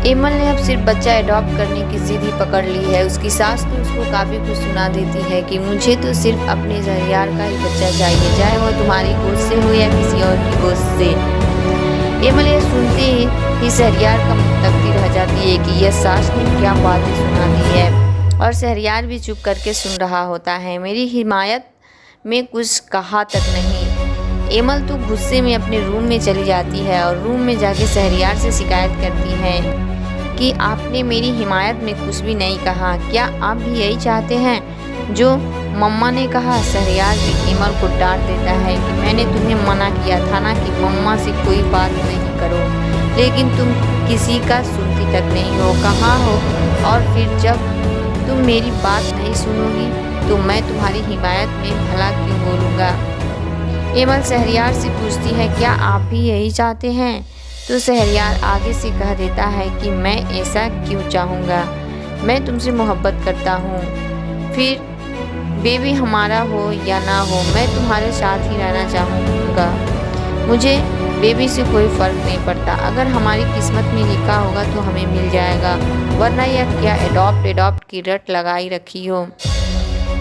Emil ने अब सिर्फ बच्चा अडॉप्ट करने की जिद ही पकड़ ली है। उसकी सास तो उसको काफ़ी कुछ सुना देती है कि मुझे तो सिर्फ अपने जहरियार का ही बच्चा चाहिए, चाहे वह तुम्हारी गोद से हो या किसी और की गोद से। एमल यह सुनते ही शहरयार का मुंह तकती रह जाती है कि यह सास ने क्या बातें सुना दी है, और शहरयार भी चुप करके सुन रहा होता है। मेरी हिमायत में कुछ कहा तक नहीं। एमल तो गुस्से में अपने रूम में चली जाती है और रूम में जाके शहरयार से शिकायत करती है कि आपने मेरी हिमायत में कुछ भी नहीं कहा। क्या आप भी यही चाहते हैं जो मम्मा ने कहा? शहरयार भी एमल को डांट देता है कि मैंने तुम्हें मना किया था ना कि मम्मा से कोई बात नहीं करो, लेकिन तुम किसी का सुनती तक नहीं हो। कहाँ हो? और फिर जब तुम मेरी बात नहीं सुनोगी तो मैं तुम्हारी हिमायत में भला क्यों बोलूँगा? एमल शहरयार से पूछती है क्या आप भी यही चाहते हैं? तो शहरयार आगे से कह देता है कि मैं ऐसा क्यों चाहूँगा, मैं तुमसे मोहब्बत करता हूँ, फिर बेबी हमारा हो या ना हो मैं तुम्हारे साथ ही रहना चाहूँगा। मुझे बेबी से कोई फ़र्क नहीं पड़ता, अगर हमारी किस्मत में लिखा होगा तो हमें मिल जाएगा, वरना यह क्या एडॉप्ट की रट लगाई रखी हो।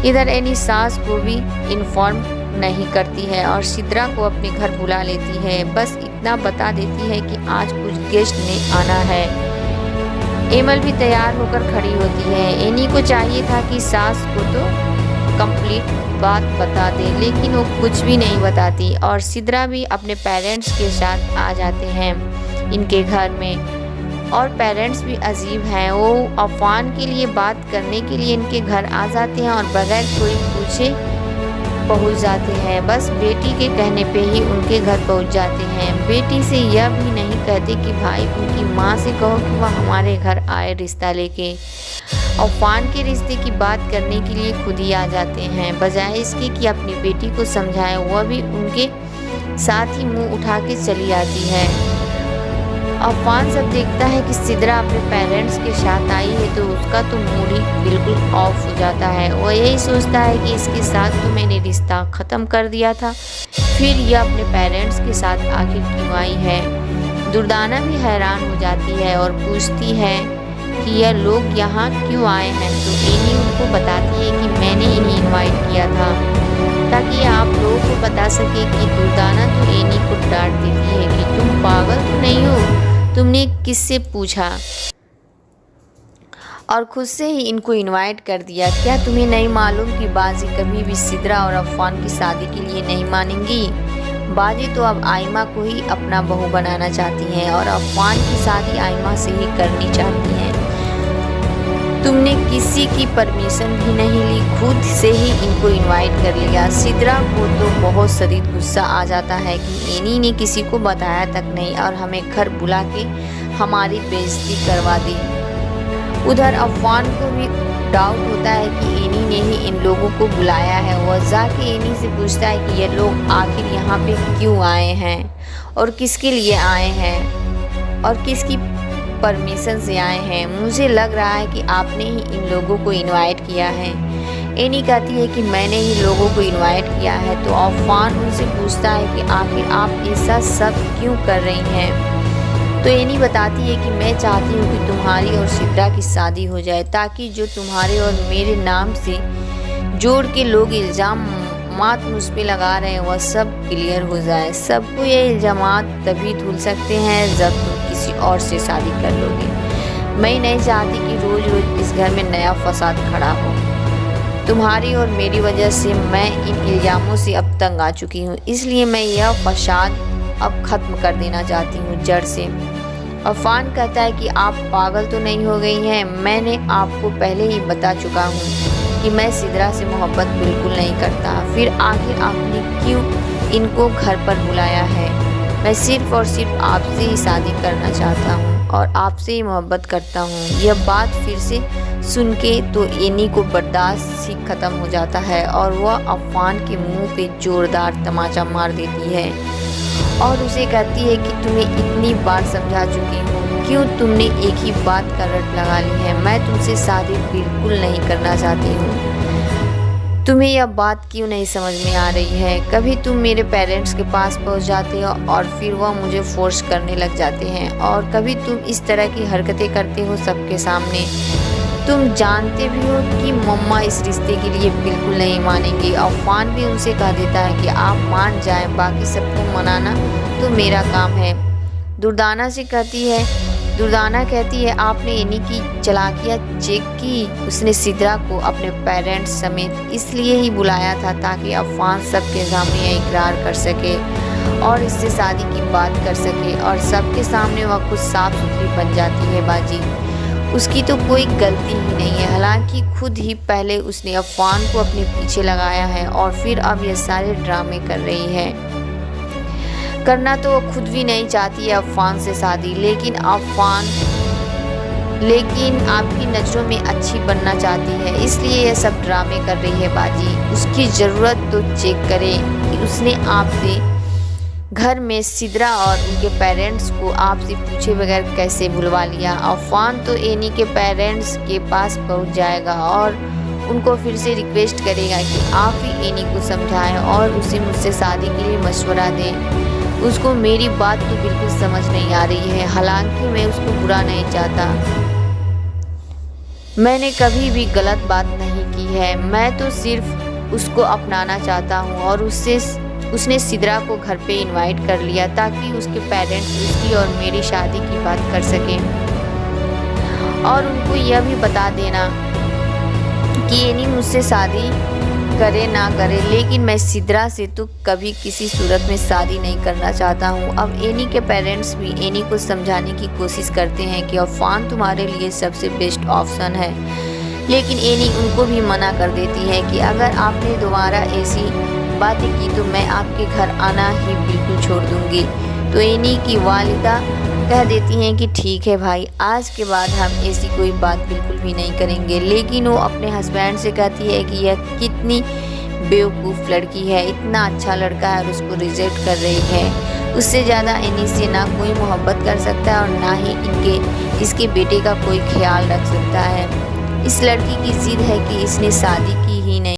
इधर एनी सास को भी इन्फॉर्म नहीं करती है और सिद्रा को अपने घर बुला लेती है। बस इतना बता देती है कि आज कुछ गेस्ट ने आना है। एमल भी तैयार होकर खड़ी होती है। एनी को चाहिए था कि सास को तो कंप्लीट बात बता दे, लेकिन वो कुछ भी नहीं बताती और सिद्रा भी अपने पेरेंट्स के साथ आ जाते हैं इनके घर में। और पेरेंट्स भी अजीब हैं, वो अफवान के लिए बात करने के लिए इनके घर आ जाते हैं और बगैर कोई पूछे पहुंच जाते हैं। बस बेटी के कहने पे ही उनके घर पहुंच जाते हैं। बेटी से यह भी नहीं कहते कि भाई उनकी माँ से कहो कि वह हमारे घर आए रिश्ता लेके। अफवान के रिश्ते की बात करने के लिए खुद ही आ जाते हैं, बजाय इसके कि अपनी बेटी को समझाए। वह भी उनके साथ ही मुंह उठा के चली आती है। अफवान सब देखता है कि सिद्रा अपने पेरेंट्स के साथ आई है तो उसका तो मूड ही बिल्कुल ऑफ हो जाता है। वो यही सोचता है कि इसके साथ तो मैंने रिश्ता ख़त्म कर दिया था, फिर यह अपने पेरेंट्स के साथ आखिर क्यों आई है। दुर्दाना भी हैरान हो जाती है और पूछती है कि यह लोग यहाँ क्यों आए हैं। तो एनी उनको बताती है कि मैंने इन्हें इन्वाइट किया था ताकि आप लोगों को बता सके कि दुर्दाना तो एनी को डांट देती है कि तुम पागल तो नहीं हो, तुमने किससे पूछा और खुद से ही इनको इनवाइट कर दिया। क्या तुम्हें नहीं मालूम कि बाजी कभी भी सिद्रा और अफवान की शादी के लिए नहीं मानेंगी? बाजी तो अब आइमा को ही अपना बहू बनाना चाहती हैं और अफवान की शादी आइमा से ही करनी चाहती हैं। तुमने किसी की परमिशन भी नहीं ली, खुद से ही इनको इनवाइट कर लिया। सिद्रा को तो बहुत शदीद गुस्सा आ जाता है कि एनी ने किसी को बताया तक नहीं और हमें घर बुला के हमारी बेइज्जती करवा दी। उधर अफवान को भी डाउट होता है कि एनी ने ही इन लोगों को बुलाया है। वह जाके एनी से पूछता है कि ये लोग आखिर यहाँ पे क्यों आए हैं और किसके लिए आए हैं और किसकी परमिशन से आए हैं। मुझे लग रहा है कि आपने ही इन लोगों को इनवाइट किया है। एनी कहती है कि मैंने ही लोगों को इनवाइट किया है। तो अफवान उनसे पूछता है कि आखिर आप ऐसा सब क्यों कर रही हैं। तो एनी बताती है कि मैं चाहती हूँ कि तुम्हारी और सिद्रा की शादी हो जाए, ताकि जो तुम्हारे और मेरे नाम से जोड़ के लोग इल्ज़ाम मुझ पे लगा रहे हैं वह सब क्लियर हो जाए। सबको ये इल्ज़ामात तभी धुल सकते हैं जब तुम किसी और से शादी कर लोगे। मैं नहीं चाहती कि रोज़ रोज़ इस घर में नया फसाद खड़ा हो। तुम्हारी और मेरी वजह से मैं इन इल्ज़ामों से अब तंग आ चुकी हूँ, इसलिए मैं यह फसाद अब ख़त्म कर देना चाहती हूँ जड़ से। अफवान कहता है कि आप पागल तो नहीं हो गई हैं, मैंने आपको पहले ही बता चुका हूँ कि मैं सिद्रा से मोहब्बत बिल्कुल नहीं करता, फिर आखिर आपने क्यों इनको घर पर बुलाया है। मैं सिर्फ़ और सिर्फ आपसे ही शादी करना चाहता हूँ और आपसे ही मोहब्बत करता हूँ। यह बात फिर से सुन के तो एनी को बर्दाश्त ही ख़त्म हो जाता है और वह अफवान के मुंह पे ज़ोरदार तमाचा मार देती है और उसे कहती है कि तुम्हें इतनी बार समझा चुकी हूँ, क्यों तुमने एक ही बात का रट लगा ली है। मैं तुमसे शादी बिल्कुल नहीं करना चाहती हूँ। तुम्हें यह बात क्यों नहीं समझ में आ रही है? कभी तुम मेरे पेरेंट्स के पास पहुंच जाते हो और फिर वह मुझे फोर्स करने लग जाते हैं, और कभी तुम इस तरह की हरकतें करते हो सबके सामने। तुम जानते भी हो कि मम्मा इस रिश्ते के लिए बिल्कुल नहीं मानेंगी। अफवान भी उनसे कह देता है कि आप मान जाएं, बाकी सबको मनाना तो मेरा काम है। दुर्दाना कहती है आपने एनी की चालाकियाँ चेक की। उसने सिद्रा को अपने पेरेंट्स समेत इसलिए ही बुलाया था ताकि अफवान सबके सामने यह इकरार कर सके और इससे शादी की बात कर सके, और सबके सामने वह खुद साफ सुथरी बन जाती है बाजी। उसकी तो कोई गलती ही नहीं है। हालांकि खुद ही पहले उसने अफवान को अपने पीछे लगाया है और फिर अब ये सारे ड्रामे कर रही है। करना तो वो खुद भी नहीं चाहती है अफवान से शादी, लेकिन आपकी नज़रों में अच्छी बनना चाहती है, इसलिए ये सब ड्रामे कर रही है बाजी। उसकी ज़रूरत तो चेक करें कि उसने आपसे घर में सिद्रा और उनके पेरेंट्स को आपसे पूछे बगैर कैसे बुलवा लिया। अफवान तो एनी के पेरेंट्स के पास पहुंच जाएगा और उनको फिर से रिक्वेस्ट करेगा कि आप ही एनी को समझाएं और उसे मुझसे शादी के लिए मशवरा दें। उसको मेरी बात तो बिल्कुल समझ नहीं आ रही है। हालांकि मैं उसको बुरा नहीं चाहता, मैंने कभी भी गलत बात नहीं की है। मैं तो सिर्फ उसको अपनाना चाहता हूँ, और उसने सिद्रा को घर पे इनवाइट कर लिया ताकि उसके पेरेंट्स उसकी और मेरी शादी की बात कर सकें, और उनको यह भी बता देना कि एनी मुझसे शादी करे ना करे, लेकिन मैं सिद्रा से तो कभी किसी सूरत में शादी नहीं करना चाहता हूँ। अब एनी के पेरेंट्स भी एनी को समझाने की कोशिश करते हैं कि अफवान तुम्हारे लिए सबसे बेस्ट ऑप्शन है, लेकिन एनी उनको भी मना कर देती है कि अगर आपने दोबारा ऐसी बातें की तो मैं आपके घर आना ही बिल्कुल छोड़ दूंगी। तो एनी की वालिदा कह देती हैं कि ठीक है भाई, आज के बाद हम ऐसी कोई बात बिल्कुल भी नहीं करेंगे। लेकिन वो अपने हस्बैंड से कहती है कि यह कितनी बेवकूफ़ लड़की है, इतना अच्छा लड़का है और उसको रिजेक्ट कर रही है। उससे ज़्यादा एनी से ना कोई मोहब्बत कर सकता है और ना ही इसके बेटे का कोई ख्याल रख सकता है। इस लड़की की जिद है कि इसने शादी की ही नहीं।